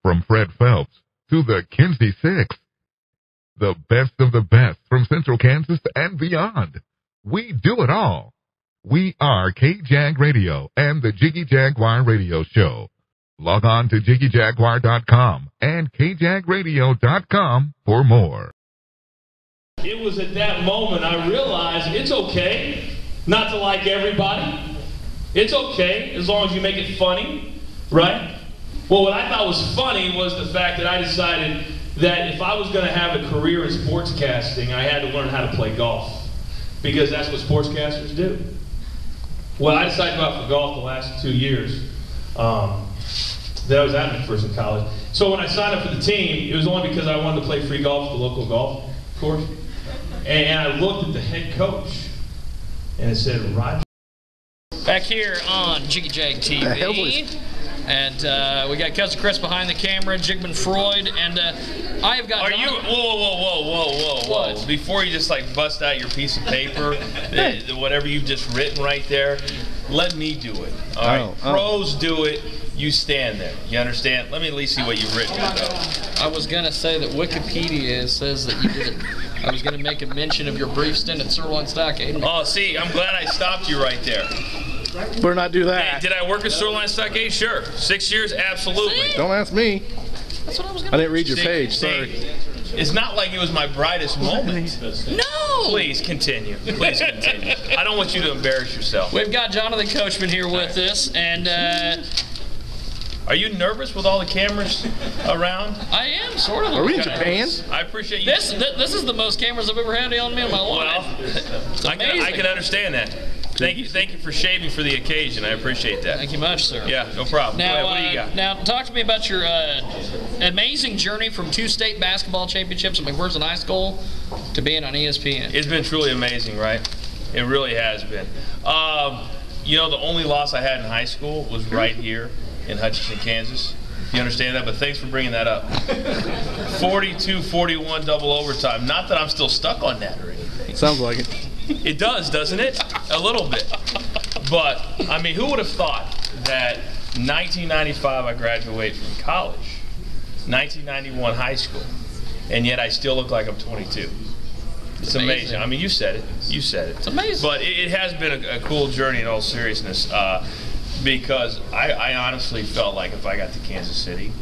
from Fred Phelps to the Kinsey Six. The best of the best from Central Kansas and beyond. We do it all. We are KJAG Radio and the Jiggy Jaguar Radio Show. Log on to JiggyJaguar.com and KJAGRadio.com for more. It was at that moment I realized it's okay not to like everybody. It's okay as long as you make it funny, right? Well, what I thought was funny was the fact that I decided that if I was going to have a career in sportscasting, I had to learn how to play golf, because that's what sportscasters do. Well, I decided to go out for golf the last 2 years that I was at McPherson College. So when I signed up for the team, it was only because I wanted to play free golf at the local golf course. And I looked at the head coach, and it said, Roger. Back here on Jiggy Jag TV. And we got Cousin Chris behind the camera, Jigman Freud, and I have got... Are you... Whoa. Before you just like bust out your piece of paper, whatever you've just written right there, let me do it. All right? Pros do it. You stand there. You understand? Let me at least see what you've written. I was going to say that Wikipedia says that you did it. I was going to make a mention of your brief stint at Sirloin Stockade. Oh, see, I'm glad I stopped you right there. Better not do that. Hey, did I work at Sirloin Stockade? Sure. 6 years? Absolutely. Don't ask me. That's what I was going to I didn't read your page, sorry. It's not like it was my brightest moment. No! Please continue. Please continue. I don't want you to embarrass yourself. We've got Jonathan Coachman here with us, and... Are you nervous with all the cameras around? I am, sort of. Are we in Japan? I appreciate you. This is the most cameras I've ever had on me in my life. Well, I can understand that. Thank you for shaving for the occasion. I appreciate that. Thank you much, sir. Yeah, no problem. Now, what do you got? Now, talk to me about your amazing journey from 2 state basketball championships at McPherson High School to being on ESPN. It's been truly amazing, right? It really has been. You know, the only loss I had in high school was right here in Hutchinson, Kansas. You understand that? But thanks for bringing that up. 42-41 double overtime. Not that I'm still stuck on that or anything. Sounds like it. It does, doesn't it? A little bit. But, I mean, who would have thought that 1995 I graduated from college, 1991 high school, and yet I still look like I'm 22. It's amazing. I mean, you said it. You said it. It's amazing. But it has been a cool journey in all seriousness. Because I honestly felt like if I got to Kansas City,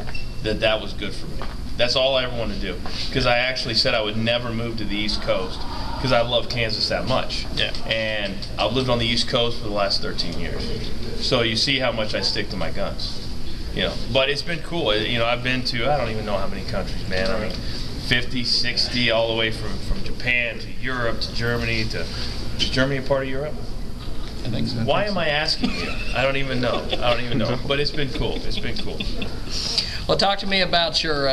that was good for me. That's all I ever wanted to do. Because I actually said I would never move to the East Coast because I love Kansas that much. Yeah. And I've lived on the East Coast for the last 13 years. So you see how much I stick to my guns. You know, but it's been cool. You know, I've been to, I don't even know how many countries, man. I mean, 50, 60, all the way from Japan to Europe to Germany to... Is Germany a part of Europe? I think so. Why am I asking you? I don't even know. But it's been cool. It's been cool. Well, talk to me about your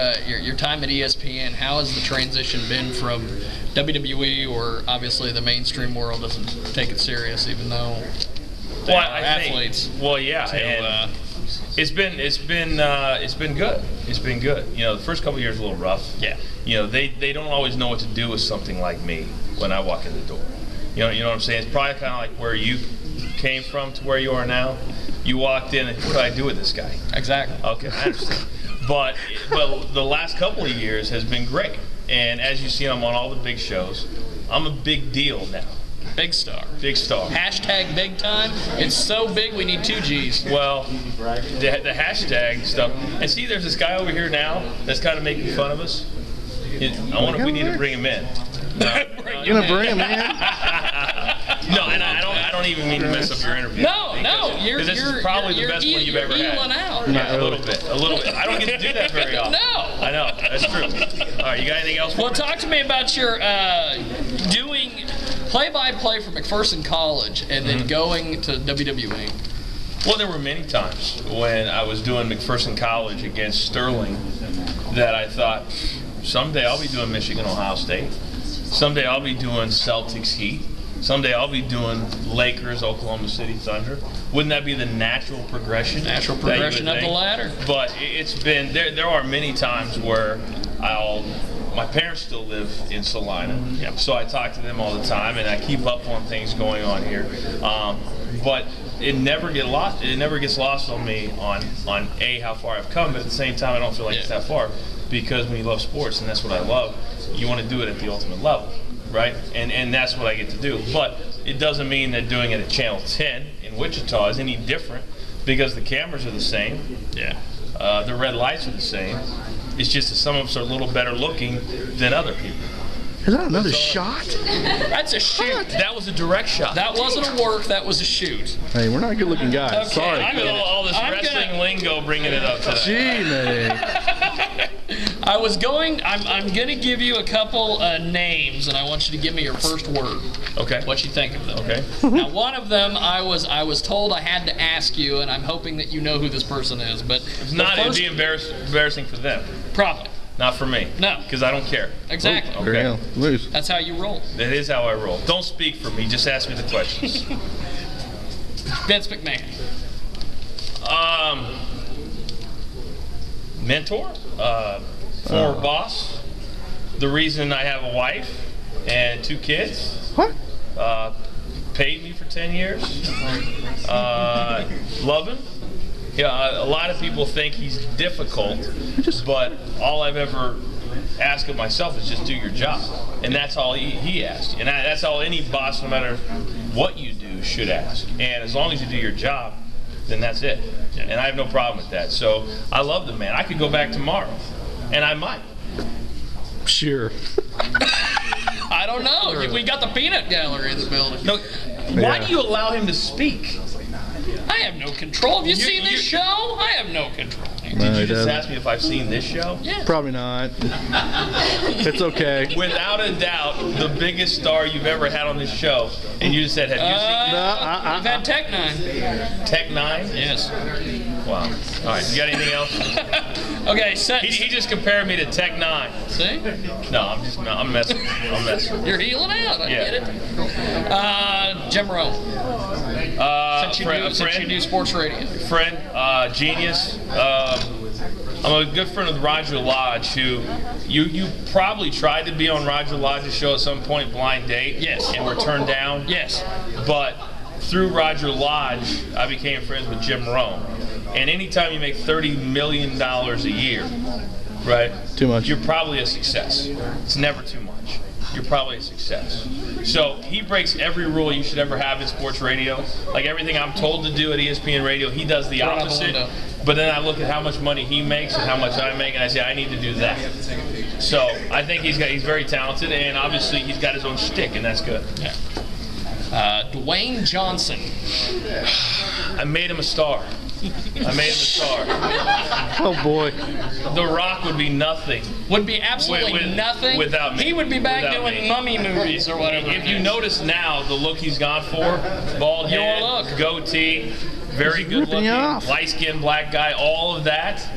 time at ESPN. How has the transition been from WWE, or obviously the mainstream world doesn't take it serious, even though they are athletes? Well, yeah, and it's been good. It's been good. You know, the first couple of years a little rough. Yeah. You know, they don't always know what to do with something like me when I walk in the door. You know what I'm saying? It's probably kind of like where you came from to where you are now. You walked in and what do I do with this guy? Exactly. Okay, I understand. But the last couple of years has been great. And as you see, I'm on all the big shows. I'm a big deal now. Big star. Big star. Hashtag big time. It's so big we need 2 G's. Well, the hashtag stuff. And see, there's this guy over here now that's kind of making fun of us. I wonder if we need to bring him in. You gonna bring him in? No, and I don't even mean to mess up your interview. No, because this is probably the best one you've ever had. Out. Yeah, a little bit. I don't get to do that very often. No. I know, that's true. All right, you got anything else? Well, talk to me about your doing play-by-play for McPherson College and then going to WWE. Well, there were many times when I was doing McPherson College against Sterling that I thought, someday I'll be doing Michigan, Ohio State. Someday I'll be doing Celtics Heat. Someday I'll be doing Lakers, Oklahoma City Thunder. Wouldn't that be the natural progression? Natural progression up the ladder. But it's been, there are many times where my parents still live in Salina. Yep. So I talk to them all the time and I keep up on things going on here. But it never gets lost. It never gets lost on me on how far I've come, but at the same time, I don't feel like it's that far, because when you love sports, and that's what I love, you want to do it at the ultimate level, right? And that's what I get to do. But it doesn't mean that doing it at Channel 10 in Wichita is any different, because the cameras are the same. Yeah. The red lights are the same. It's just that some of us are a little better looking than other people. Is that another shot? That's a shoot. That was a direct shot. That wasn't a work. That was a shoot. Hey, we're not good-looking guys. Okay, Sorry. I'm gonna- all this I'm wrestling gonna- lingo bringing it up today. Gee, man. I'm gonna give you a couple names, and I want you to give me your first word. Okay. What you think of them? Okay. Now, one of them I was told I had to ask you, and I'm hoping that you know who this person is. But It's not. It'd be embarrassing for them, probably. not for me. No. Because I don't care. Exactly. Okay. There you go. Loose. That's how you roll. That is how I roll. Don't speak for me. Just ask me the questions. Vince McMahon. Mentor, former boss, the reason I have a wife and 2 kids, What? paid me for 10 years, love him. Yeah, a lot of people think he's difficult, but all I've ever asked of myself is just do your job. And that's all he asked. And that's all any boss, no matter what you do, should ask. And as long as you do your job, then that's it. And I have no problem with that. So I love the man. I could go back tomorrow, and I might. Sure. I don't know. We got the peanut gallery in the building. No, why do you allow him to speak? I have no control. Have you seen this show? I have no control. Did No, you he just doesn't. ask me if I've seen this show? Yeah. Probably not. It's okay. Without a doubt, the biggest star you've ever had on this show. And you just said, have you seen We've had Tech 9. Tech 9? Yes. Wow. All right, you got anything else? Okay, set. He just compared me to Tech 9. See? No, I'm messing. I'm messing. You're healing out. I Yeah. get it. Jim Rome. Since you do sports radio. Friend, genius. I'm a good friend with Roger Lodge, who you probably tried to be on Roger Lodge's show at some point, Blind Date. Yes. And were turned down. Yes. But through Roger Lodge, I became friends with Jim Rome. And anytime you make $30 million a year, right? Too much. You're probably a success. It's never too much. You're probably a success. So he breaks every rule you should ever have in sports radio. Like everything I'm told to do at ESPN Radio, he does the Right out the opposite. window. But then I look at how much money he makes and how much I make, and I say I need to do that. So I think he's very talented, and obviously he's got his own shtick, and that's good. Yeah. Dwayne Johnson. I made him a star. I made him a star. Oh, boy. The Rock would be nothing. Would be absolutely With- nothing. without me. He would be back Without doing me. mummy movies or whatever. If you notice now, the look he's gone for, bald Your head, look. goatee, very He's good ripping you looking, off. light-skinned black guy, all of that.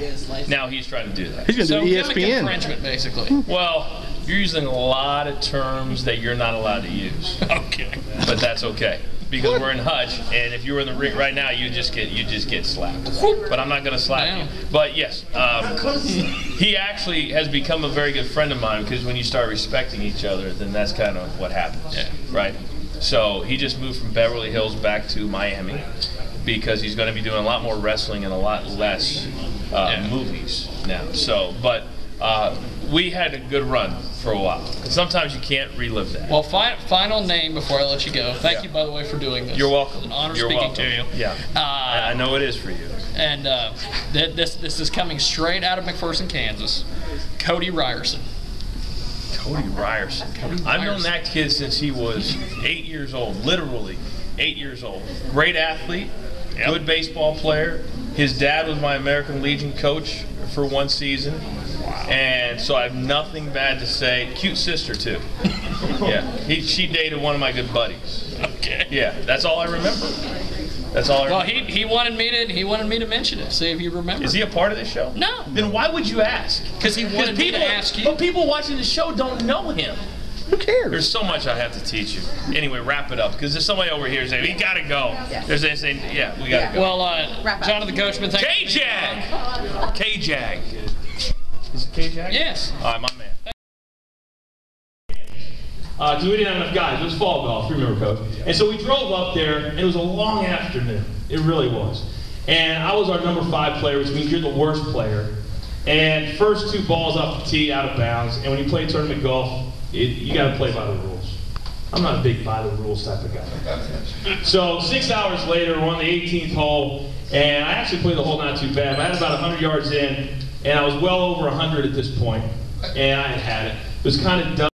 Now he's trying to do that. He's going to so do gimmick ESPN. infringement, basically. Well, you're using a lot of terms that you're not allowed to use, Okay. but that's okay. Because we're in Hutch, and if you were in the ring right now, you just get slapped. But I'm not going to slap Damn. you. But yes, he actually has become a very good friend of mine, because when you start respecting each other, then that's kind of what happens, Yeah. right? So he just moved from Beverly Hills back to Miami, because he's going to be doing a lot more wrestling and a lot less movies now. So, but we had a good run for a while. Sometimes you can't relive that. Well, final name before I let you go. Thank you, by the way, for doing this. You're welcome. It's an honor You're speaking welcome. to you. Yeah, I know it is for you. And this is coming straight out of McPherson, Kansas. Cody Ryerson. Cody Ryerson. I've known that kid since he was 8 years old, literally 8 years old. Great athlete, good baseball player. His dad was my American Legion coach for one season. And so I have nothing bad to say. Cute sister, too. Yeah, she dated one of my good buddies. Okay. Yeah, that's all I remember. That's all I Well, remember. he wanted me to mention it. See if you remember. Is he a part of this show? No. Then why would you ask? Because he wanted me to ask you. But people watching the show don't know him. Who cares? There's so much I have to teach you. Anyway, wrap it up, because there's somebody over here saying, we gotta go. There's they saying, yeah, we gotta go. Well, Jonathan Coachman, thank you. K-Jag! K-Jag. Is it K-Jag? Yes. All right, my man. because we didn't have enough guys. It was fall golf, you remember, Coach. And so we drove up there, and it was a long afternoon. It really was. And I was our number 5 player, which means you're the worst player. And first 2 balls off the tee, out of bounds. And when you play tournament golf, you got to play by the rules. I'm not a big by the rules type of guy. So 6 hours later, we're on the 18th hole, and I actually played the hole not too bad. I had about 100 yards in, and I was well over 100 at this point, and I had it. It was kind of done.